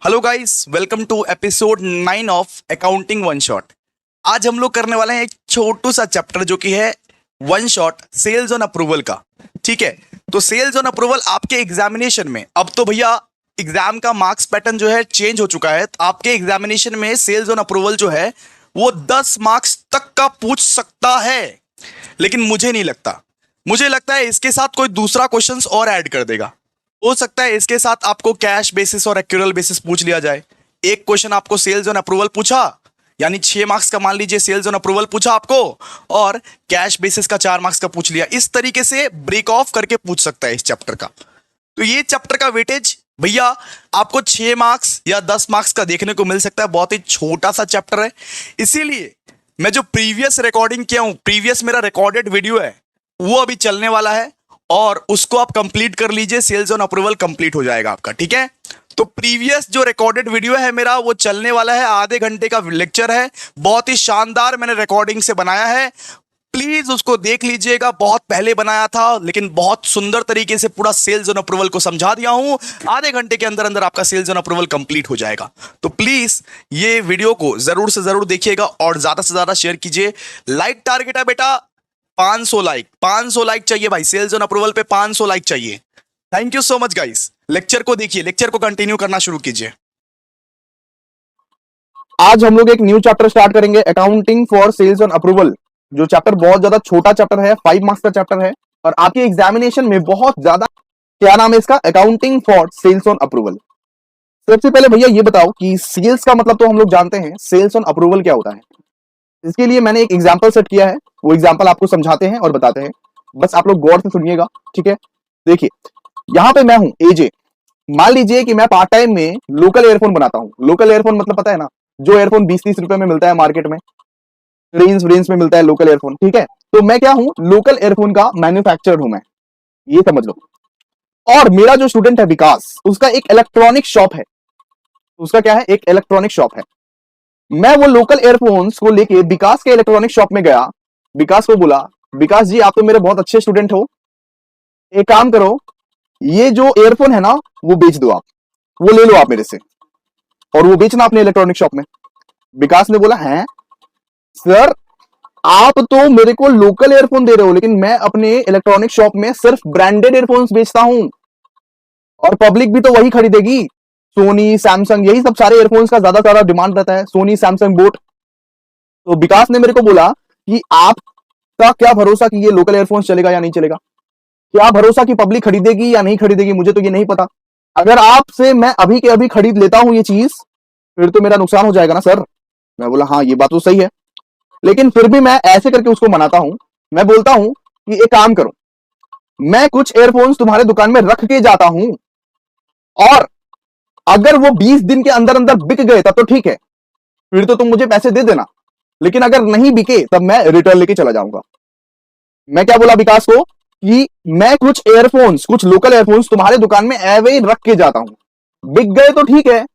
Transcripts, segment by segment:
Hello guys, welcome to episode 9 of accounting one shot. आज हम लोग करने वाले हैं एक छोटू सा चैप्टर जो कि है one shot sales on approval का। ठीक है, तो सेल्स ऑन अप्रूवल आपके एग्जामिनेशन में, अब तो भैया एग्जाम का मार्क्स पैटर्न जो है चेंज हो चुका है, तो आपके एग्जामिनेशन में सेल्स ऑन अप्रूवल जो है वो 10 मार्क्स तक का पूछ सकता है। लेकिन मुझे लगता है इसके साथ कोई दूसरा क्वेश्चन और ऐड कर देगा। हो सकता है इसके साथ आपको कैश बेसिस और एक्यूरल बेसिस पूछ लिया जाए। एक क्वेश्चन आपको सेल्स ऑन अप्रूवल पूछा, यानी 6 मार्क्स का मान लीजिए सेल्स ऑन अप्रूवल पूछा आपको, और कैश बेसिस का 4 मार्क्स का पूछ लिया। इस तरीके से ब्रेक ऑफ करके पूछ सकता है इस चैप्टर का। तो ये चैप्टर का वेटेज भैया आपको 6 मार्क्स या 10 मार्क्स का देखने को मिल सकता है। बहुत ही छोटा सा चैप्टर है, इसीलिए मैं जो प्रीवियस रिकॉर्डिंग किया हूं, प्रीवियस मेरा रिकॉर्डेड वीडियो है वो अभी चलने वाला है और उसको आप कंप्लीट कर लीजिए। सेल्स ऑन अप्रूवल कंप्लीट हो जाएगा आपका। ठीक है, तो प्रीवियस जो रिकॉर्डेड वीडियो है मेरा वो चलने वाला है। आधे घंटे का लेक्चर है, बहुत ही शानदार मैंने रिकॉर्डिंग से बनाया है। प्लीज उसको देख लीजिएगा। बहुत पहले बनाया था लेकिन बहुत सुंदर तरीके से पूरा सेल्स ऑन अप्रूवल को समझा दिया हूं। आधे घंटे के अंदर अंदर आपका सेल्स ऑन अप्रूवल कंप्लीट हो जाएगा। तो प्लीज ये वीडियो को जरूर से जरूर देखिएगा और ज्यादा से ज्यादा शेयर कीजिए। लाइक टारगेट है बेटा 500 लाइक चाहिए भाई। सेल्स ऑन अप्रूवल पे 500 लाइक चाहिए। Thank you so much guys. Lecture को देखिए, लेक्चर को कंटिन्यू करना शुरू कीजिए। आज हम लोग एक न्यू चैप्टर स्टार्ट करेंगे, accounting for sales on approval. जो चैप्टर बहुत ज्यादा छोटा चैप्टर है, 5 मार्क्स का चैप्टर है और आपके एग्जामिनेशन में बहुत ज्यादा, क्या नाम है इसका, accounting for sales on approval. सबसे पहले भैया ये बताओ कि सेल्स का मतलब तो हम लोग जानते हैं, सेल्स ऑन अप्रूवल क्या होता है। इसके लिए मैंने एक एग्जाम्पल सेट किया है, वो एग्जाम्पल आपको समझाते हैं और बताते हैं। बस आप लोग गौर से सुनिएगा, ठीक है। देखिए, यहां पे मैं हूं एजे। मान लीजिए कि मैं पार्ट टाइम में लोकल एयरफोन बनाता हूं। लोकल एयरफोन मतलब पता है ना, जो एयरफोन 20-30 रुपए में मिलता है मार्केट में, रेंज में मिलता है लोकल एयरफोन। ठीक है, तो मैं क्या हूं, लोकल एयरफोन का मैन्युफैक्चरर हूं मैं, ये समझ लो। और मेरा जो स्टूडेंट है विकास, उसका एक इलेक्ट्रॉनिक शॉप है। उसका क्या है, एक इलेक्ट्रॉनिक शॉप है। मैं वो लोकल एयरफोन्स को लेके विकास के इलेक्ट्रॉनिक शॉप में गया। विकास को बोला, विकास जी आप तो मेरे बहुत अच्छे स्टूडेंट हो, एक काम करो, ये जो एयरफोन है ना वो बेच दो, आप वो ले लो आप मेरे से, और वो बेचना अपने इलेक्ट्रॉनिक शॉप में। विकास ने बोला, हैं सर, आप तो मेरे को लोकल एयरफोन दे रहे हो, लेकिन मैं अपने इलेक्ट्रॉनिक शॉप में सिर्फ ब्रांडेड एयरफोन्स बेचता हूं और पब्लिक भी तो वही खरीदेगी। सोनी, सैमसंग, यही सब सारे एयरफोन्स का ज्यादा डिमांड रहता है, सोनी, सैमसंग, बोट। तो विकास ने मेरे को बोला कि आपका क्या भरोसा कि ये लोकल एयरफोन्स चलेगा या नहीं चलेगा, क्या भरोसा कि पब्लिक खरीदेगी या नहीं खरीदेगी, मुझे तो ये नहीं पता। अगर आपसे मैं अभी के अभी खरीद लेता हूं ये चीज, फिर तो मेरा नुकसान हो जाएगा ना सर। मैं बोला, हाँ ये बात तो सही है, लेकिन फिर भी मैं ऐसे करके उसको मनाता हूं। मैं बोलता हूं कि एक काम करो, मैं कुछ एयरफोन्स तुम्हारे दुकान में रख के जाता हूं, और अगर वो 20 दिन के अंदर अंदर बिक गए तब तो ठीक है, फिर तो तुम मुझे पैसे दे देना, लेकिन अगर नहीं बिके तब मैं रिटर्न लेके चला जाऊंगा। मैं क्या बोला विकास को कि मैं कुछ एयरफोन्स, कुछ लोकल एयरफोन्स तुम्हारे दुकान में एवे रख के जाता हूं, बिक गए तो ठीक है,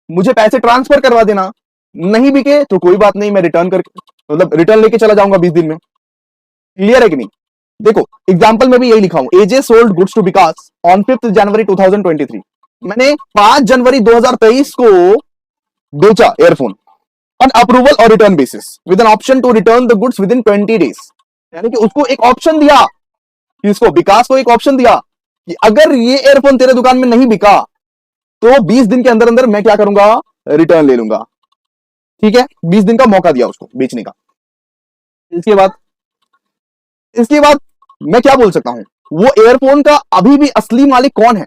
मुझे पैसे ट्रांसफर करवा देना, नहीं बिके तो कोई बात नहीं, मैं रिटर्न करके, मतलब रिटर्न लेके चला जाऊंगा 20 दिन में। क्लियर है कि नहीं? देखो एग्जांपल में भी यही लिखा हूं, AJ sold goods to Vikas on 5 जनवरी 2023। मैंने 5 जनवरी 2023 को बेचा earphone on approval or return basis with an option to return the goods within 20 days. यानी कि उसको एक ऑप्शन दिया, किसको, विकास को एक ऑप्शन दिया कि अगर ये एयरफोन तेरे दुकान में नहीं बिका तो 20 दिन के अंदर अंदर मैं क्या करूंगा, रिटर्न ले लूंगा। ठीक है, 20 दिन का मौका दिया उसको बेचने का। इसके बाद मैं क्या बोल सकता हूं, वो एयरफोन का अभी भी असली मालिक कौन है?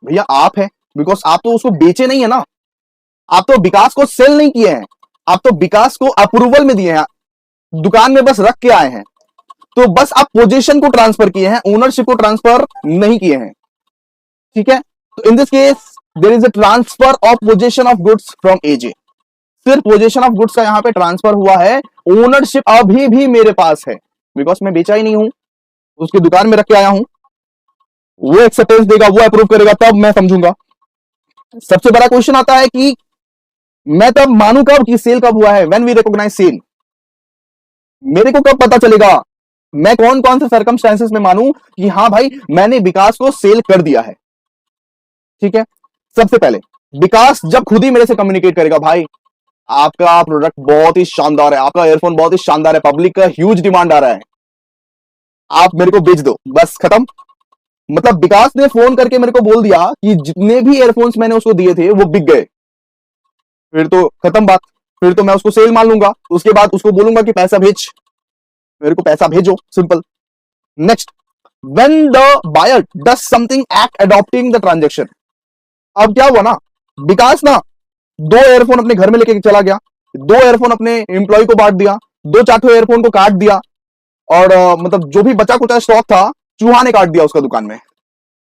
भैया आप है, बिकॉज आप तो उसको बेचे नहीं है ना, आप तो विकास को सेल नहीं किए हैं, आप तो विकास को अप्रूवल में दिए हैं, दुकान में बस रख के आए हैं। तो बस आप पोजीशन को ट्रांसफर किए हैं, ओनरशिप को ट्रांसफर नहीं किए हैं। ठीक है, तो in this case there is a transfer of position of goods from AJ. सिर्फ पोजीशन ऑफ गुड्स का यहां पे ट्रांसफर हुआ है, ओनरशिप अभी भी मेरे पास है, बिकॉज मैं बेचा ही नहीं हूं, उसकी दुकान में रख के आया हूं। वो एक्सेप्टेंस देगा, वो अप्रूव करेगा, तब मैं समझूंगा। सबसे बड़ा क्वेश्चन आता है कि मैं तब मानू कब कि सेल कब हुआ है, व्हेन वी रिकॉग्नाइज सेल। मेरे को कब पता चलेगा, मैं कौन कौन से सर्कमस्टेंसेस में मानूं कि हाँ भाई मैंने विकास को सेल कर दिया है। ठीक है, सबसे पहले विकास जब खुद ही मेरे से कम्युनिकेट करेगा, भाई आपका प्रोडक्ट बहुत ही शानदार है, आपका एयरफोन बहुत ही शानदार है, पब्लिक का ह्यूज डिमांड आ रहा है, आप मेरे को बेच दो, बस खत्म। मतलब विकास ने फोन करके मेरे को बोल दिया कि जितने भी एयरफोन्स मैंने उसको दिए थे वो बिक गए, फिर तो खत्म बात, फिर तो मैं उसको सेल मान लूंगा, उसके बाद उसको बोलूंगा कि पैसा भेज, मेरे को पैसा भेजो, simple. Next, when the buyer does something act adopting the transaction. अब क्या हुआ ना, विकास ना 2 एयरफोन अपने घर में लेके चला गया, 2 एयरफोन अपने एम्प्लॉय को बांट दिया, 2-4 एयरफोन को काट दिया, और मतलब जो भी बचा कुचा स्टॉक था चूहा ने काट दिया उसका दुकान में।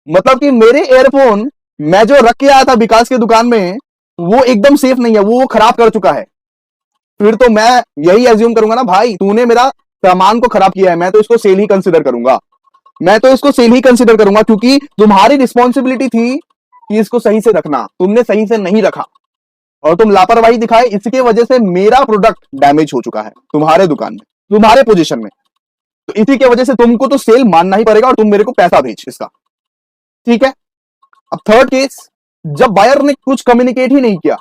मतलब कि मेरे एयरफोन मैं जो रख के आया था विकास के दुकान में वो एकदम सेफ नहीं है, वो खराब कर चुका है। फिर तो मैं यही एज्यूम करूंगा ना, भाई तूने मेरा सामान को खराब किया है, मैं तो इसको सेल ही कंसिडर करूंगा, मैं तो इसको सेल ही कंसिडर करूंगा, क्योंकि तुम्हारी रिस्पॉन्सिबिलिटी थी कि इसको सही से रखना, तुमने सही से नहीं रखा और तुम लापरवाही दिखाए, इसके वजह से मेरा प्रोडक्ट डैमेज हो चुका है तुम्हारे दुकान में, तुम्हारे पोजीशन में, तो इसी के वजह से तुमको तो सेल मानना ही पड़ेगा और तुम मेरे को पैसा भेज इसका, ठीक है। अब थर्ड केस, जब बायर ने कुछ कम्युनिकेट ही नहीं किया,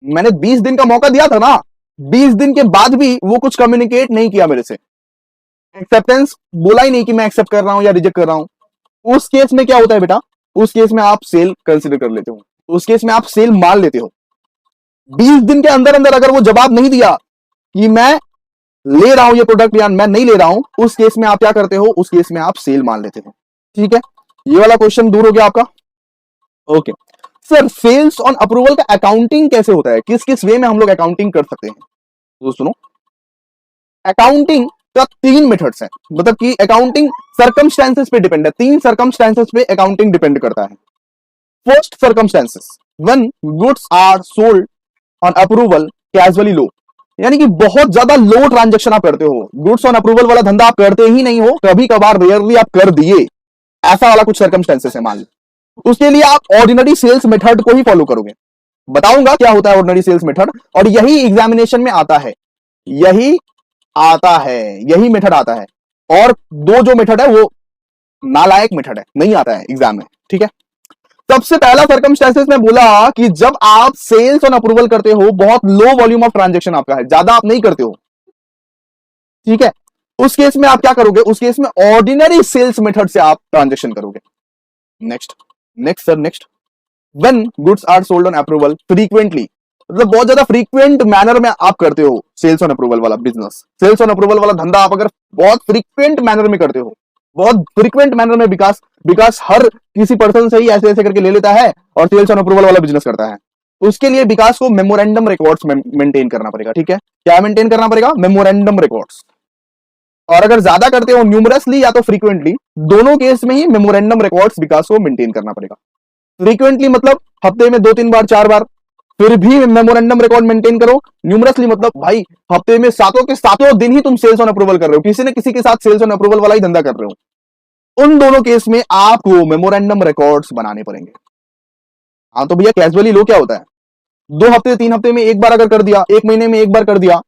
मैंने 20 दिन का मौका दिया था ना, 20 दिन के बाद भी वो कुछ कम्युनिकेट नहीं किया मेरे से, एक्सेप्टेंस बोला ही नहीं कि मैं एक्सेप्ट कर रहा हूं या रिजेक्ट कर रहा हूं, उस केस में क्या होता है बेटा, उस केस में आप सेल कंसिडर कर लेते हो, उस केस में आप सेल मान लेते हो। 20 दिन के अंदर अंदर अगर वो जवाब नहीं दिया कि मैं ले रहा हूं ये प्रोडक्ट या मैं नहीं ले रहा हूं, उस केस में आप क्या करते हो, उस केस में आप सेल मान लेते हो, ठीक है। ये वाला क्वेश्चन दूर हो गया आपका। Okay sir, sales on approval का अकाउंटिंग कैसे होता है, किस किस वे में हम लोग अकाउंटिंग कर सकते हैं। तो सुनो, अकाउंटिंग का 3 मेथड्स हैं, मतलब कि अकाउंटिंग सर्कमस्टेंसेस पे डिपेंड है, 3 सर्कमस्टेंसेस पे अकाउंटिंग डिपेंड करता है। First circumstances, when goods are sold on approval casually लो, यानी कि बहुत ज्यादा लो ट्रांजैक्शन आप करते हो, गुड्स ऑन अप्रूवल वाला धंधा आप करते ही नहीं हो, कभी कभार रेयरली आप कर दिए, ऐसा वाला कुछ सर्कमस्टेंसेस है मान लो, उसके लिए आप ऑर्डिनरी सेल्स मेथड को ही फॉलो करोगे। बताऊंगा क्या होता है ऑर्डिनरी सेल्स मेथड, और यही एग्जामिनेशन में आता है, यही आता है, यही मेथड आता है, और 2 जो मेथड है वो नालायक मेथड है, नहीं आता है एग्जाम में, ठीक है। सबसे पहला सर्कमस्टेंसेस में बोला कि जब आप सेल्स ऑन अप्रूवल करते हो, बहुत लो वॉल्यूम ऑफ ट्रांजैक्शन आपका है, ज्यादा आप नहीं करते हो, ठीक है, उस केस में आप क्या करोगे, उस केस में ऑर्डिनरी सेल्स मेथड से आप ट्रांजैक्शन करोगे। Next next sir, next, when goods are sold on approval frequently, मतलब बहुत ज्यादा फ्रीक्वेंट मैनर में आप करते हो सेल्स ऑन अप्रूवल वाला बिजनेस, सेल्स ऑन अप्रूवल वाला धंधा आप अगर बहुत फ्रीक्वेंट मैनर में करते हो, बहुत फ्रीक्वेंट मैनर में विकास हर किसी पर्सन से ही ऐसे ऐसे करके ले लेता है और सेल्स ऑन अप्रूवल वाला बिजनेस करता है, उसके लिए विकास को मेमोरेंडम रिकॉर्ड्स मेंटेन करना पड़ेगा, ठीक है। क्या मेंटेन करना पड़ेगा, मेमोरेंडम रिकॉर्ड्स। और अगर ज्यादा करते हो न्यूमरसली या तो फ्रीक्वेंटली, दोनों केस में ही मेमोरेंडम रिकॉर्ड्स विकास को मेंटेन करना पड़ेगा। फ्रीक्वेंटली मतलब हफ्ते में 2-3 बार 4 बार, फिर भी मेमोरेंडम रिकॉर्ड मेंटेन करो। न्यूमरसली मतलब भाई हफ्ते में 7 के 7 दिन ही तुम सेल्स ऑन अप्रूवल कर रहे हो, किसी न किसी के साथ सेल्स ऑन अप्रूवल वाला ही धंधा कर रहे हो, उन दोनों केस में आपको मेमोरेंडम रिकॉर्ड्स बनाने पड़ेंगे। हाँ तो भैया कैजुअली लो क्या होता है, 2 हफ्ते 3 हफ्ते में एक बार अगर कर दिया, 1 महीने में एक बार कर दिया,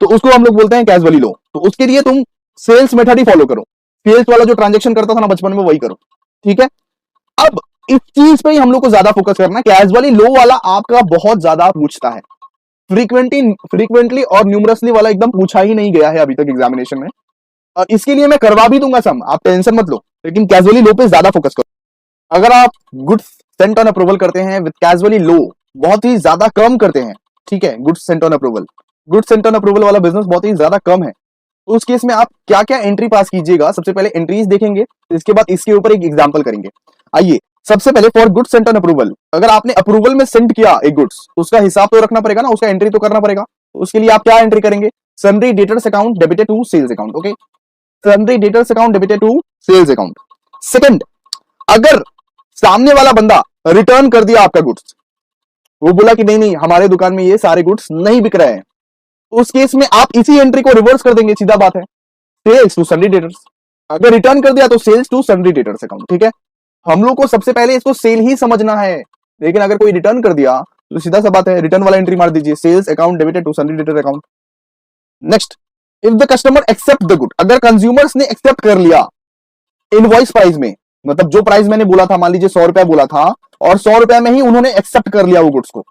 तो उसको हम लोग बोलते हैं कैजुअली लो। तो उसके लिए तुम सेल्स मेथड ही फॉलो करो, सेल्स वाला जो ट्रांजेक्शन करता था ना बचपन में वही करो, ठीक है। अब इस चीज पे ही हम लोग को ज्यादा फोकस करना है, कैजुअली लो वाला आपका बहुत ज्यादा पूछता है, फ्रीक्वेंटली और न्यूमरसली वाला एकदम पूछा ही नहीं गया है अभी तक एग्जामिनेशन में, और इसके लिए मैं करवा भी दूंगा सम, आप टेंशन मत लो, लेकिन कैजुअली लो पे ज्यादा फोकस करो। अगर आप गुड्स सेंट ऑन अप्रूवल करते हैं विद कैजुअली लो, बहुत ही ज्यादा कम करते हैं, ठीक है, गुड्स सेंट ऑन अप्रूवल वाला बिजनेस बहुत ही ज्यादा कम है, उस केस में आप क्या क्या एंट्री पास कीजिएगा, सबसे पहले एंट्रीज देखेंगे, इसके बाद इसके ऊपर एक एग्जांपल करेंगे। आइए सबसे पहले for goods sent on approval, अगर आपने अप्रूवल में सेंड किया एक गुड्स, उसका हिसाब तो रखना पड़ेगा ना, उसका एंट्री तो करना पड़ेगा, उसके लिए आप क्या एंट्री करेंगे, sundry debtors account debited to sales account, okay, sundry debtors account debited to sales account. Second, अगर सामने वाला बंदा रिटर्न कर दिया आपका गुड्स, वो बोला कि नहीं नहीं हमारे दुकान में ये सारे गुड्स नहीं बिक रहे हैं, उस केस में आप इसी एंट्री को रिवर्स कर देंगे, सीधा बात है, सेल्स टू सन्ड्री डेटर्स। अगर रिटर्न कर दिया तो sales to sundry debtors account, ठीक है। हम लोग को सबसे पहले इसको सेल ही समझना है, लेकिन अगर कोई रिटर्न कर दिया तो सीधा सा बात है, रिटर्न वाला एंट्री मार दीजिए, sales account debited to sundry debtor account. Next, if the customer accept the good, अगर कंज्यूमर्स ने एक्सेप्ट कर लिया इनवॉइस प्राइस में, मतलब जो प्राइस मैंने बोला था, मान लीजिए 100 रुपया बोला था, और 100 रुपए में ही उन्होंने एक्सेप्ट कर लिया वो गुड्स को,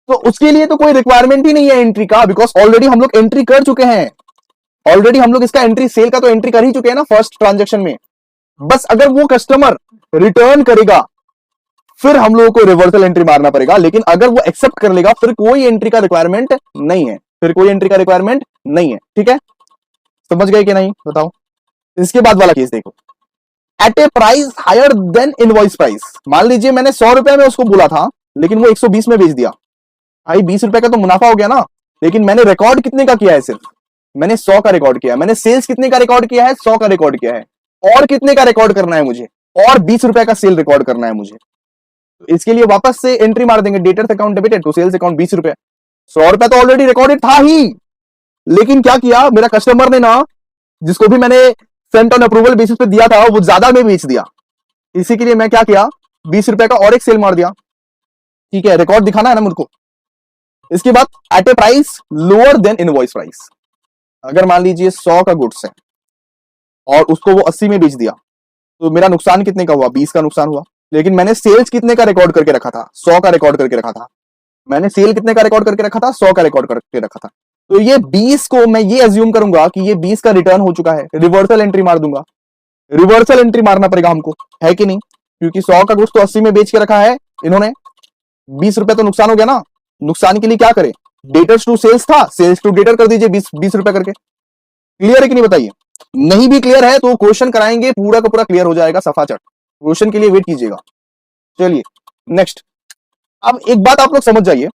तो उसके लिए तो कोई रिक्वायरमेंट ही नहीं है एंट्री का, बिकॉज ऑलरेडी हम लोग एंट्री कर चुके हैं। ऑलरेडी हम लोग इसका एंट्री, सेल का तो एंट्री कर ही चुके हैं ना फर्स्ट ट्रांजेक्शन में। बस अगर वो कस्टमर रिटर्न करेगा फिर हम लोगों को रिवर्सल एंट्री मारना पड़ेगा, लेकिन अगर वो एक्सेप्ट कर लेगा फिर कोई एंट्री का रिक्वायरमेंट नहीं है, फिर कोई एंट्री का रिक्वायरमेंट नहीं है। ठीक है, समझ गए कि नहीं बताओ। इसके बाद वाला केस देखो, at a price higher than invoice price. मान लीजिए मैंने 100 रुपए में उसको बोला था, लेकिन वो 120 में बेच दिया। भाई 20 रुपए का तो मुनाफा हो गया ना, लेकिन मैंने रिकॉर्ड कितने का किया है? सिर्फ मैंने 100 का रिकॉर्ड किया है। मैंने सेल्स कितने का रिकॉर्ड किया है? 100 का रिकॉर्ड किया है। और कितने का रिकॉर्ड करना है मुझे? और 20 रुपए का सेल रिकॉर्ड करना है मुझे। तो इसके लिए वापस से एंट्री मार देंगे, debtors account debited to sales account 20 रुपए। 100 रुपए तो ऑलरेडी रिकॉर्डेड था ही, लेकिन क्या किया मेरा कस्टमर ने ना, जिसको भी मैंने सेंट ऑन अप्रूवल बेसिस पे दिया था, वो ज्यादा में बेच दिया। इसी के लिए मैं क्या किया, 20 रुपए का और एक सेल मार दिया। ठीक है, रिकॉर्ड दिखाना है ना मुझको। इसके बाद at a price lower than invoice price. अगर मान लीजिए 100 का गुड्स है और उसको वो 80 में बेच दिया, तो मेरा नुकसान कितने का हुआ? 20 का नुकसान हुआ। लेकिन मैंने सेल्स कितने का रिकॉर्ड करके रखा था? 100 का रिकॉर्ड करके रखा था। मैंने सेल कितने का रिकॉर्ड करके रखा था? 100 का रिकॉर्ड करके रखा था। तो ये 20 को मैं ये अज्यूम करूंगा कि ये 20 का रिटर्न हो चुका है, रिवर्सल एंट्री मार दूंगा। रिवर्सल एंट्री मारना पड़ेगा हमको, है कि नहीं? क्योंकि 100 का गुड्स तो 80 में बेच के रखा है इन्होंने, 20 रुपए तो नुकसान हो गया ना। नुकसान के लिए क्या करे, डेटर्स टू सेल्स था, सेल्स टू डेटर कर दीजिए 20 रुपए करके। क्लियर है कि नहीं बताइए? नहीं भी क्लियर है तो क्वेश्चन कराएंगे, पूरा का पूरा क्लियर हो जाएगा सफा चट। क्वेश्चन के लिए वेट कीजिएगा। चलिए नेक्स्ट। अब एक बात आप लोग समझ जाइए,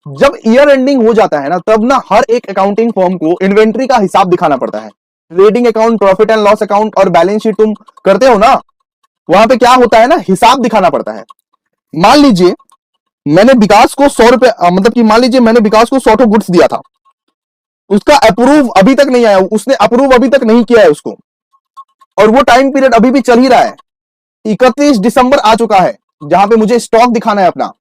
जब ईयर एंडिंग हो जाता है ना, तब ना हर एक अकाउंटिंग फर्म को इन्वेंट्री का हिसाब दिखाना पड़ता है। Trading account, profit and loss account और बैलेंस शीट तुम करते हो ना, वहां पे क्या होता है ना, हिसाब दिखाना पड़ता है। मान लीजिए मैंने विकास को 100 रुपए, मतलब कि मान लीजिए मैंने विकास को 100 गुड्स दिया था, उसका अप्रूव अभी तक नहीं आया, उसने अप्रूव अभी तक नहीं किया है उसको, और वो टाइम पीरियड अभी भी चल ही रहा है। 31 दिसंबर आ चुका है, जहां पे मुझे स्टॉक दिखाना है अपना।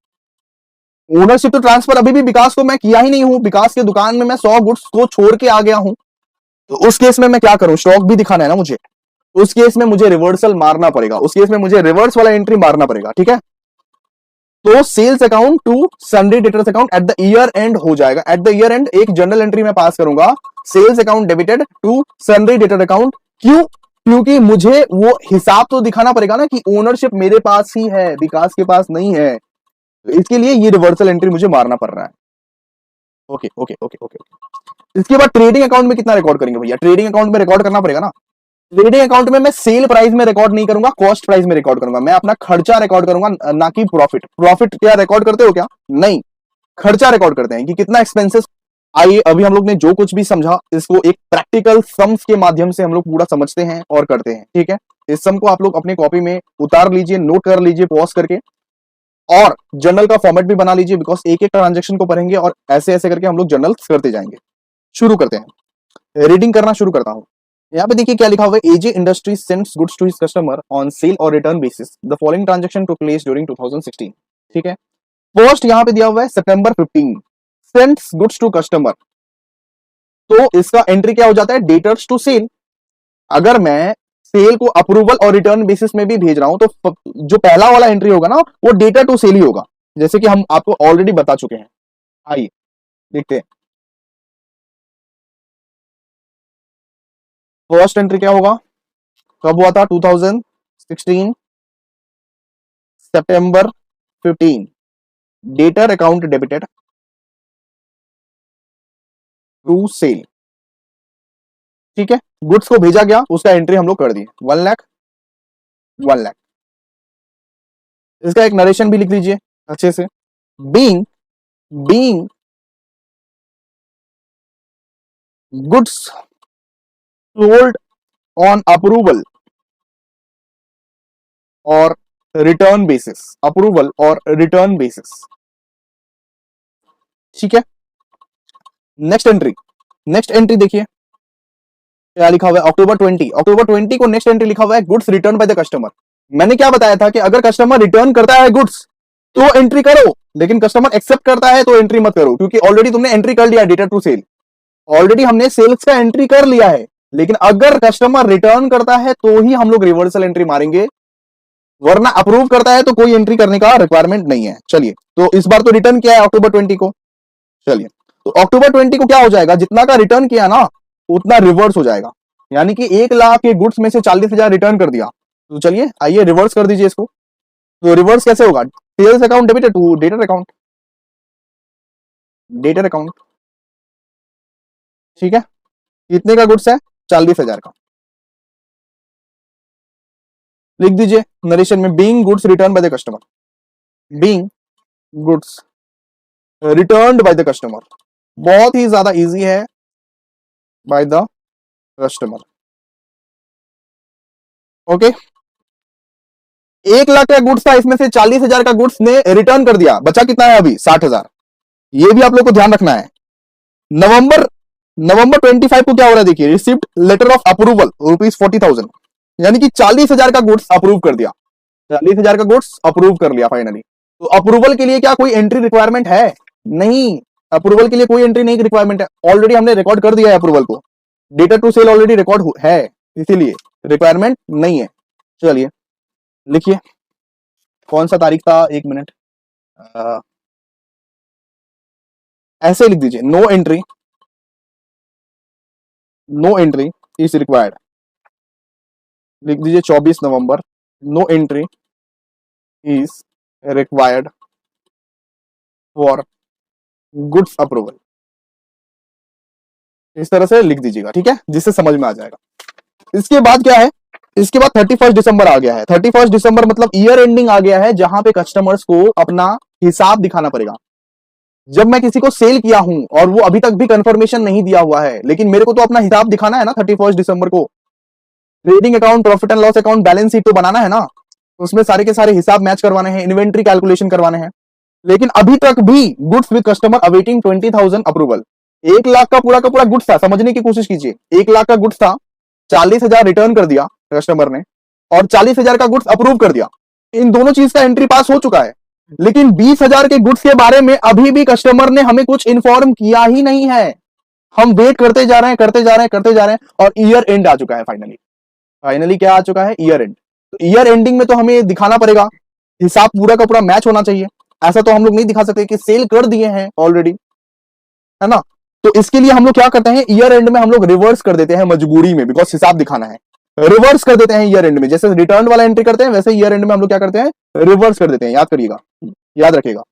ओनरशिप टू ट्रांसफर अभी भी विकास को मैं किया ही नहीं हूं, विकास के दुकान में मैं 100 गुड्स को छोड़ के आ गया हूं। तो उस केस में मैं क्या करूं, स्टॉक भी दिखाना है ना मुझे। उस केस में मुझे रिवर्सल मारना पड़ेगा, उस केस में मुझे रिवर्स वाला एंट्री मारना पड़ेगा। ठीक है, तो sales account to sundry debtors account at the year end हो जाएगा। एट द ईयर एंड एक जनरल एंट्री में पास करूंगा, sales account debited to sundry debtor account. क्यों? क्योंकि मुझे वो हिसाब तो दिखाना पड़ेगा ना कि ओनरशिप मेरे पास ही है, विकास के पास नहीं है। तो इसके लिए ये रिवर्सल एंट्री मुझे मारना पड़ रहा है। Okay okay okay okay okay. इसके बाद ट्रेडिंग अकाउंट में कितना रिकॉर्ड करेंगे भैया? ट्रेडिंग अकाउंट में रिकॉर्ड करना पड़ेगा ना। ट्रेडिंग अकाउंट में मैं सेल प्राइस में रिकॉर्ड नहीं करूंगा, कॉस्ट प्राइस में रिकॉर्ड करूंगा। मैं अपना खर्चा रिकॉर्ड करूंगा, ना कि प्रॉफिट। प्रॉफिट क्या रिकॉर्ड करते हो क्या? नहीं, खर्चा रिकॉर्ड करते हैं कि कितना एक्सपेंसेस। आइए अभी हम लोग ने जो कुछ भी समझा, इसको एक प्रैक्टिकल सम्स के माध्यम से हम लोग पूरा समझते हैं और करते हैं। ठीक है, इस सम को आप लोग अपने कॉपी में उतार लीजिए, नोट कर लीजिए पॉज करके, और जर्नल का फॉर्मेट भी बना लीजिए, बिकॉज एक एक ट्रांजेक्शन को पढ़ेंगे और ऐसे ऐसे करके हम लोग जर्नल करते जाएंगे। शुरू करते हैं, रीडिंग करना शुरू करता हूं। यहाँ पे देखिए क्या लिखा हुआ है, AJ industries sends goods to his customer on sale और return basis. The following transaction took place during 2016। ठीक है, फर्स्ट यहाँ पे दिया हुआ है सितंबर 15 सेंड्स गुड्स टू कस्टमर, तो इसका एंट्री क्या हो जाता है, डेटर्स टू सेल। अगर मैं सेल को अप्रूवल और रिटर्न बेसिस में भी भेज रहा हूं, तो जो पहला वाला एंट्री होगा ना, वो डेटर टू सेल ही होगा, जैसे कि हम आपको ऑलरेडी बता चुके हैं। आइए देखते हैं, फर्स्ट एंट्री क्या होगा, कब हुआ था, 2016 सितंबर 15, debtor account debited to sale. ठीक है, गुड्स को भेजा गया, उसका एंट्री हम लोग कर दिए 1 लाख 1 लाख। इसका एक नरेशन भी लिख लीजिए अच्छे से। Being goods sold on approval or return basis, approval or return basis. ठीक है, नेक्स्ट एंट्री देखिए क्या लिखा हुआ है, अक्टूबर 20 को नेक्स्ट एंट्री लिखा हुआ है, goods return by the customer. मैंने क्या बताया था कि अगर कस्टमर रिटर्न करता है गुड्स तो एंट्री करो, लेकिन कस्टमर एक्सेप्ट करता है तो एंट्री मत करो, क्योंकि ऑलरेडी तुमने एंट्री कर लिया डेटर टू सेल। ऑलरेडी हमने सेल्स का एंट्री कर लिया है, लेकिन अगर कस्टमर रिटर्न करता है तो ही हम लोग रिवर्सल एंट्री मारेंगे। वरना अप्रूव करता है तो कोई एंट्री करने का रिक्वायरमेंट नहीं है। चलिए, तो इस बार तो रिटर्न किया है अक्टूबर 20 को। चलिए, तो अक्टूबर 20 को क्या हो जाएगा, जितना का रिटर्न किया ना उतना रिवर्स हो जाएगा। यानी कि 1 लाख के गुड्स में से 40,000 रिटर्न कर दिया। तो चलिए आइए रिवर्स कर दीजिए इसको। तो रिवर्स कैसे होगा, sales account debited to debtor account, debtor account. ठीक है, कितने का गुड्स है, 40,000 का। लिख दीजिए नरेशन में, being goods return by the customer, being goods returned by the customer. बहुत ही ज्यादा इजी है, by the customer. Okay, 1 lakh का गुड्स था, इसमें से 40,000 का गुड्स ने रिटर्न कर दिया, बचा कितना है अभी, 60,000। ये भी आप लोग को ध्यान रखना है। नवंबर नवंबर 25 को क्या हो रहा है, देखिए, रिसिप्ट लेटर ऑफ अप्रूवल ₹40,000, यानी कि 40,000 का गुड्स अप्रूव कर दिया, 40,000 का गुड्स अप्रूव कर लिया फाइनली। तो अप्रूवल के लिए क्या कोई एंट्री रिक्वायरमेंट है, नहीं, अप्रूवल के लिए कोई एंट्री नहीं रिक्वायरमेंट है, ऑलरेडी हमने रिकॉर्ड कर दिया है अप्रूवल को, debtor to sale already record है, इसीलिए रिक्वायरमेंट नहीं है। चलिए लिखिए, कौन सा तारीख था, 1 मिनट, ऐसे लिख दीजिए, नो एंट्री इज रिक्वायर्ड। लिख दीजिए 24 नवंबर, no entry is required for goods approval. इस तरह से लिख दीजिएगा, ठीक है, जिससे समझ में आ जाएगा। इसके बाद क्या है, इसके बाद 31 दिसंबर आ गया है। 31 दिसंबर मतलब ईयर एंडिंग आ गया है, जहां पे कस्टमर्स को अपना हिसाब दिखाना पड़ेगा। जब मैं किसी को सेल किया हूं और वो अभी तक भी कंफर्मेशन नहीं दिया हुआ है, लेकिन मेरे को तो अपना हिसाब दिखाना है ना 31 दिसंबर को। Trading account, profit and loss account, balance sheet तो बनाना है ना, उसमें सारे के सारे हिसाब मैच करवाने हैं, इन्वेंट्री कैलकुलेशन करवाने हैं। लेकिन अभी तक भी goods with customer awaiting 20,000 approval. 1 lakh का पूरा गुड्स था, समझने की कोशिश कीजिए, 1 लाख का गुड्स था, 40,000 रिटर्न कर दिया कस्टमर ने और 40,000 का गुड्स अप्रूव कर दिया। इन दोनों चीज का एंट्री पास हो चुका है, लेकिन 20,000 के गुड्स के बारे में अभी भी कस्टमर ने हमें कुछ इन्फॉर्म किया ही नहीं है। हम वेट करते जा रहे हैं और ईयर एंड आ चुका है फाइनली क्या आ चुका है, ईयर एंड। तो ईयर एंडिंग में तो हमें दिखाना पड़ेगा, हिसाब पूरा का पूरा मैच होना चाहिए। ऐसा तो हम लोग नहीं दिखा सकते कि सेल कर दिए हैं ऑलरेडी, है ना। तो इसके लिए हम लोग क्या करते हैं, ईयर एंड में हम लोग रिवर्स कर देते हैं मजबूरी में, बिकॉज हिसाब दिखाना है, रिवर्स कर देते हैं ईयर एंड में। जैसे रिटर्न वाला एंट्री करते हैं, वैसे ईयर एंड में हम लोग क्या करते हैं, रिवर्स कर देते हैं। याद करिएगा, याद रखिएगा।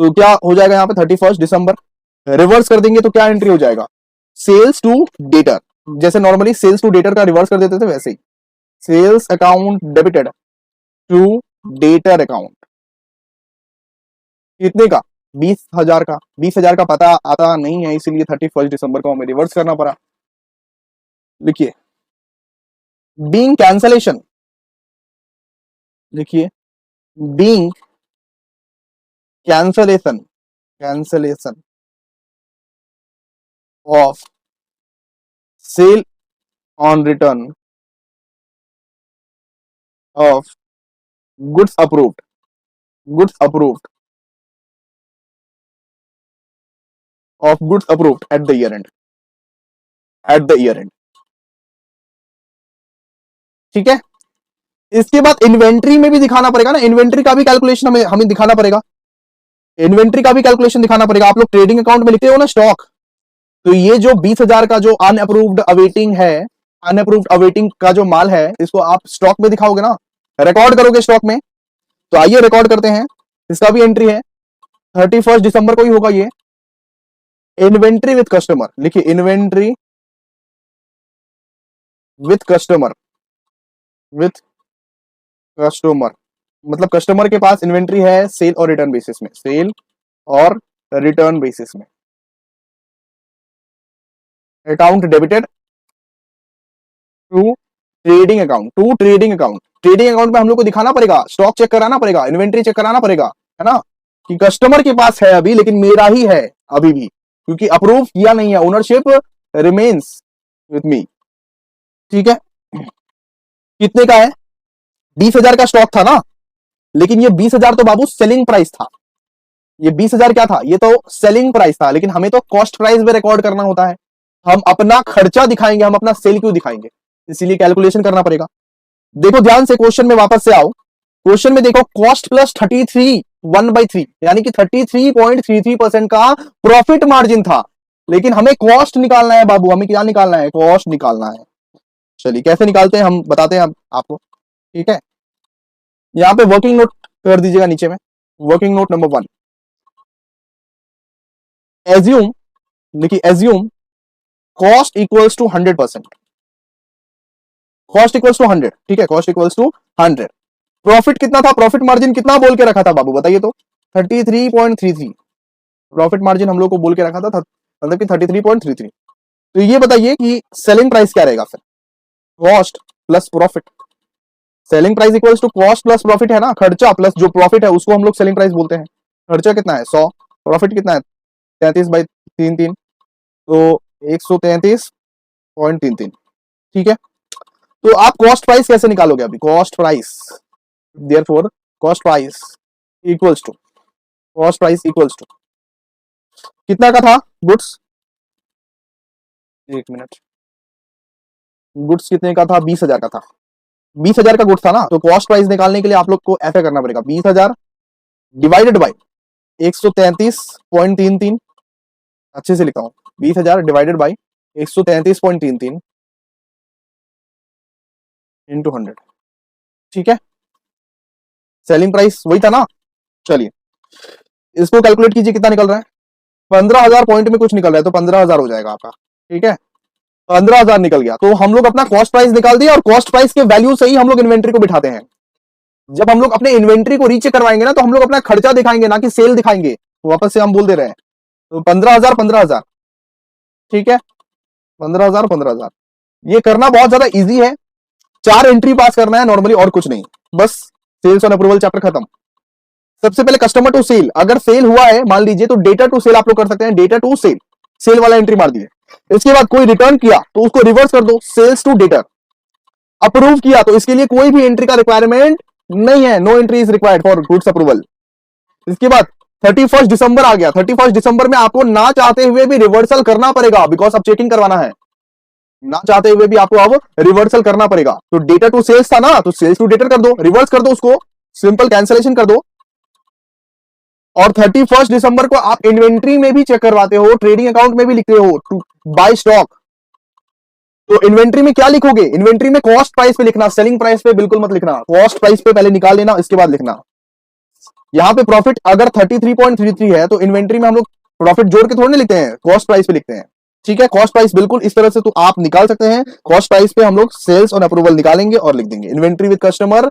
तो क्या हो जाएगा यहाँ पे 31 दिसंबर, रिवर्स कर देंगे तो क्या एंट्री हो जाएगा, सेल्स टू डेटर। जैसे नॉर्मली सेल्स टू डेटर का रिवर्स कर देते थे, वैसे ही sales account debited to debtor account. कितने का, 20,000 का। 20,000 का पता आता नहीं है, इसीलिए 31 दिसंबर को हमें रिवर्स करना पड़ा। लिखिए, बीइंग कैंसलेशन, लिखिए being cancellation of sale on return of goods approved at the year end, ठीक है। इसके बाद इन्वेंट्री में भी दिखाना पड़ेगा ना, इन्वेंट्री का भी कैलकुलेशन हमें दिखाना पड़ेगा, आप लोग ट्रेडिंग अकाउंट में लिखते हो ना स्टॉक, तो ये जो 20,000 का जो अनअप्रूव्ड अवेटिंग का जो माल है, इसको आप स्टॉक में दिखाओगे ना, रिकॉर्ड करोगे स्टॉक में। तो आइए रिकॉर्ड करते हैं, इसका भी एंट्री है 31 दिसंबर को ही होगा ये। इन्वेंट्री विथ कस्टमर, लिखिए इन्वेंट्री विथ कस्टमर मतलब कस्टमर के पास इन्वेंट्री है सेल और रिटर्न बेसिस में, account debited to trading account में हम लोग को दिखाना पड़ेगा, स्टॉक चेक कराना पड़ेगा, इन्वेंट्री चेक कराना पड़ेगा, है ना, कि कस्टमर के पास है अभी, लेकिन मेरा ही है अभी भी, क्योंकि अप्रूव किया नहीं है, ओनरशिप रिमेन्स विथ मी। ठीक है, कितने का है, 20,000 का स्टॉक था ना, लेकिन ये 20,000 तो बाबू सेलिंग प्राइस था, ये 20,000 क्या था, ये तो सेलिंग प्राइस था, लेकिन हमें तो कॉस्ट प्राइस में रिकॉर्ड करना होता है। हम अपना खर्चा दिखाएंगे, हम अपना सेल क्यों दिखाएंगे, इसीलिए कैलकुलेशन करना पड़ेगा। देखो ध्यान से, क्वेश्चन में वापस से आओ। क्वेश्चन में देखो कॉस्ट प्लस 33 1/3 यानी कि 33.33% का प्रॉफिट मार्जिन था, लेकिन हमें कॉस्ट निकालना है बाबू। हमें क्या निकालना है? कॉस्ट निकालना है। चलिए कैसे निकालते हैं हम बताते हैं आपको, ठीक है। यहां पे वर्किंग नोट कर दीजिएगा नीचे में। वर्किंग नोट नंबर 1, एज्यूम, देखिए assume cost equals to 100%। Cost equals to 100, ठीक है, कॉस्ट इक्वल्स टू 100। प्रॉफिट कितना था? प्रॉफिट मार्जिन कितना बोल के रखा था बाबू बताइए तो? 33.33 प्रॉफिट मार्जिन हम लोग को बोल के रखा था, मतलब कि 33.33। तो ये बताइए कि सेलिंग प्राइस क्या रहेगा फिर? Cost plus profit. Selling price equals to cost plus profit है ना, खर्चा प्लस जो प्रॉफिट है उसको हम लोग सेलिंग प्राइस बोलते हैं। खर्चा कितना है? 100, प्रॉफिट कितना है? 33/33, तो 133.33, ठीक है। तो आप कॉस्ट प्राइस कैसे निकालोगे अभी? Cost price, therefore cost price equals to, cost price equals to कितना का था? गुड्स, एक मिनट, गुड्स कितने का था? 20,000 का था। 20,000 का गुड्स था ना, तो कॉस्ट प्राइस निकालने के लिए आप लोग को ऐसा करना पड़ेगा, 20,000 डिवाइडेड बाई 133.33, अच्छे से लिखा हूं, 20,000 डिवाइडेड बाई 133.33 इंटू 100, ठीक है। सेलिंग प्राइस वही था ना। चलिए इसको कैलकुलेट कीजिए, कितना निकल रहा है? 15,000 पॉइंट में कुछ निकल रहा है, तो 15,000 हो जाएगा आपका, ठीक है। 15,000 निकल गया, तो हम लोग अपना कॉस्ट प्राइस निकाल दिया, और कॉस्ट प्राइस के वैल्यू से ही हम लोग इन्वेंट्री को बिठाते हैं। जब हम लोग अपने इन्वेंट्री को रीचेक करवाएंगे ना, तो हम लोग अपना खर्चा दिखाएंगे, ना कि सेल दिखाएंगे। वापस से हम बोल दे रहे हैं, तो 15,000 15,000, ठीक है, 15,000 15,000। ये करना बहुत ज्यादा इजी है, 4 एंट्री पास करना है नॉर्मली, और कुछ नहीं, बस सेल्स ऑन अप्रूवल चैप्टर खत्म। सबसे पहले कस्टमर टू सेल, अगर सेल हुआ है मान लीजिए, तो डेटा टू सेल आप लोग कर सकते हैं, डेटा टू सेल, सेल वाला एंट्री मार दिए। इसके बाद कोई रिटर्न किया तो उसको रिवर्स कर दो, सेल्स टू डेटर। अप्रूव किया तो इसके लिए कोई भी एंट्री का रिक्वायरमेंट नहीं है, no entry is required for goods approval. इसके बाद 31 दिसंबर आ गया, 31 दिसंबर में आपको ना चाहते हुए भी रिवर्सल करना पड़ेगा, बिकॉज अब चेकिंग करवाना है, ना चाहते हुए भी आपको अब रिवर्सल करना पड़ेगा। तो डेटा टू सेल्स था ना, तो सेल्स टू डेटर कर दो, रिवर्स कर दो उसको, सिंपल कैंसिलेशन कर दो। और 31 दिसंबर को आप इन्वेंट्री में भी चेक करवाते हो, ट्रेडिंग अकाउंट में भी लिखते हो टू बाय स्टॉक। तो इन्वेंट्री में क्या लिखोगे? इन्वेंट्री में कॉस्ट प्राइस पे लिखना, सेलिंग प्राइस पे बिल्कुल मत लिखना, कॉस्ट प्राइस पे पहले निकाल लेना, इसके बाद लिखना। यहां पे प्रॉफिट अगर 33.33 है, तो इन्वेंट्री में हम लोग प्रॉफिट जोड़ के थोड़ी नहीं लिखते हैं, कॉस्ट प्राइस पे लिखते हैं, ठीक है। कॉस्ट प्राइस बिल्कुल इस तरह से तो आप निकाल सकते हैं। कॉस्ट प्राइस पे हम लोग सेल्स ऑन अप्रूवल निकालेंगे और लिख देंगे, inventory with customer,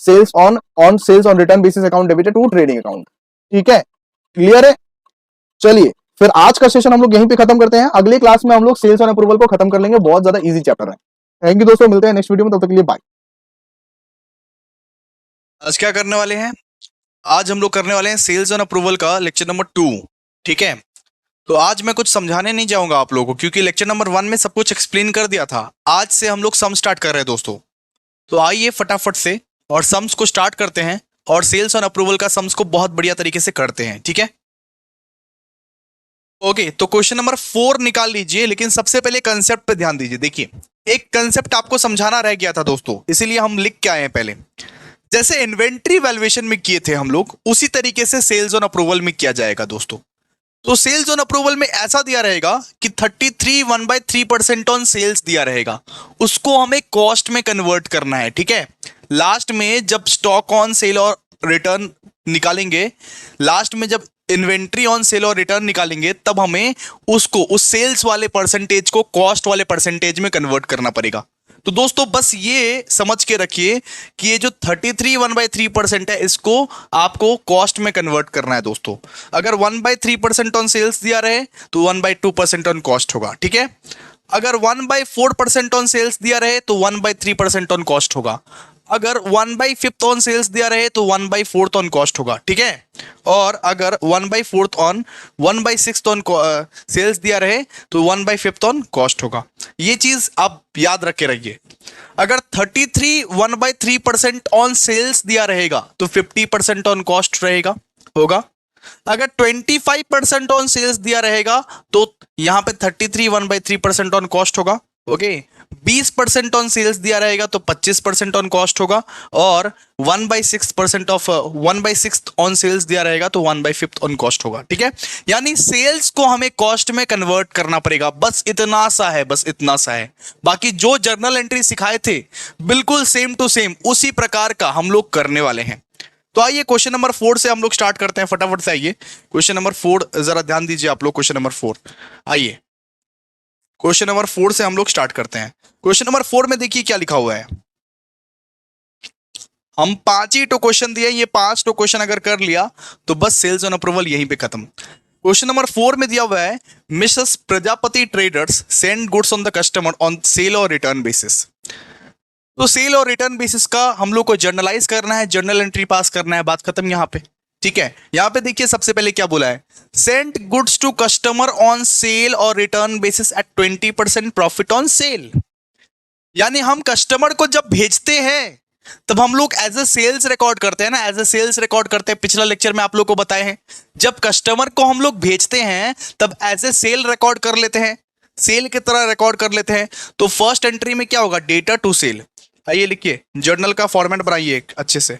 sales on sales on return basis account debited to trading account, ठीक है, क्लियर है। चलिए फिर आज का सेशन हम लोग यहीं पे खत्म करते हैं, अगले क्लास में हम लोग सेल्स ऑन अप्रूवल को खत्म कर लेंगे, बहुत ज्यादा इजी चैप्टर है। थैंक यू दोस्तों, मिलते हैं नेक्स्ट वीडियो में, तब तक के लिए बाय। आज क्या करने वाले हैं? आज हम लोग करने वाले हैं सेल्स ऑन अप्रूवल का लेक्चर नंबर 2, ठीक है। तो आज मैं कुछ समझाने नहीं जाऊंगा आप लोगों को, क्योंकि लेक्चर नंबर 1 में सब कुछ एक्सप्लेन कर दिया था। आज से हम लोग सम स्टार्ट कर रहे हैं दोस्तों, तो आइए फटाफट से और सम्स को स्टार्ट करते हैं, और सेल्स ऑन अप्रूवल का सम्स को बहुत बढ़िया तरीके से करते हैं, ठीक है। ओके, तो क्वेश्चन नंबर 4 निकाल लीजिए, लेकिन सबसे पहले कंसेप्ट पे ध्यान दीजिए। देखिए एक कंसेप्ट आपको समझाना रह गया था दोस्तों, इसीलिए हम लिख के आए हैं पहले। जैसे इन्वेंट्री वैल्यूएशन में किए थे हम लोग, उसी तरीके से सेल्स ऑन अप्रूवल में किया जाएगा दोस्तों। तो सेल्स ऑन अप्रूवल में ऐसा दिया रहेगा कि 33 1/3% ऑन सेल्स दिया रहेगा, उसको हमें कॉस्ट में कन्वर्ट करना है, ठीक है। लास्ट में जब स्टॉक ऑन सेल और रिटर्न निकालेंगे, लास्ट में जब इन्वेंट्री ऑन सेल और रिटर्न निकालेंगे, तब हमें उसको उस सेल्स वाले परसेंटेज को कॉस्ट वाले परसेंटेज में कन्वर्ट करना पड़ेगा। तो दोस्तों बस ये समझ के रखिए कि ये जो 33 1/3% है, इसको आपको कॉस्ट में कन्वर्ट करना है दोस्तों। अगर 1/3% ऑन सेल्स दिया रहे तो 1/2% ऑन कॉस्ट होगा, ठीक है। अगर 1/4% ऑन सेल्स दिया रहे तो 1/3% ऑन कॉस्ट होगा। अगर 1/5 ऑन सेल्स दिया रहे तो 1/4 ऑन कॉस्ट होगा, ठीक है। और अगर 1/4 ऑन 1/6 ऑन सेल्स दिया रहे तो 1/5 ऑन कॉस्ट होगा। ये चीज आप याद रख के रहिए। अगर 33 1/3% ऑन सेल्स दिया रहेगा तो 50% ऑन कॉस्ट रहेगा, होगा। अगर 25% ऑन सेल्स दिया रहेगा तो यहां पे 33 1/3% ऑन कॉस्ट होगा, ओके, 20% ऑन सेल्स दिया रहेगा तो 25% ऑन कॉस्ट होगा, और 1/6 ऑन सेल्स दिया रहेगा तो 1/5 ऑन कॉस्ट होगा। ठीक है, यानी सेल्स को हमें कॉस्ट में कन्वर्ट करना पड़ेगा, बस इतना सा है, बस इतना सा है। बाकी जो जर्नल एंट्री सिखाए थे बिल्कुल सेम टू सेम उसी प्रकार का हम लोग करने वाले हैं। तो आइए क्वेश्चन नंबर 4 से हम लोग स्टार्ट करते हैं, फटाफट से आइए। क्वेश्चन नंबर 4 जरा ध्यान दीजिए आप लोग, क्वेश्चन नंबर 4 आइए। क्वेश्चन नंबर 4 से हम लोग स्टार्ट करते हैं। क्वेश्चन नंबर 4 में देखिए क्या लिखा हुआ है। हम 5 ही तो क्वेश्चन दिए, ये 5 तो क्वेश्चन अगर कर लिया तो बस सेल्स ऑन अप्रूवल यहीं पे खत्म। क्वेश्चन नंबर 4 में दिया हुआ है, Mrs Prajapati traders send goods on the customer on sale और रिटर्न बेसिस। तो सेल और रिटर्न बेसिस का हम लोग को जर्नलाइज करना है, जर्नल एंट्री पास करना है, बात खत्म यहां पे। ठीक है, यहां पे देखिए सबसे पहले क्या बोला है, send goods to customer on sale और return basis at 20% profit on sale. यानी हम कस्टमर को जब भेजते हैं तब हम लोग एज ए सेल्स रिकॉर्ड करते हैं ना, एज ए सेल्स रिकॉर्ड करते हैं। पिछला लेक्चर में आप लोग को बताए हैं, जब कस्टमर को हम लोग भेजते हैं तब एज ए सेल रिकॉर्ड कर लेते हैं, सेल की तरह रिकॉर्ड कर लेते हैं। तो फर्स्ट एंट्री में क्या होगा, डेटा टू सेल। आइए लिखिए, जर्नल का फॉर्मेट बनाइए एक अच्छे से,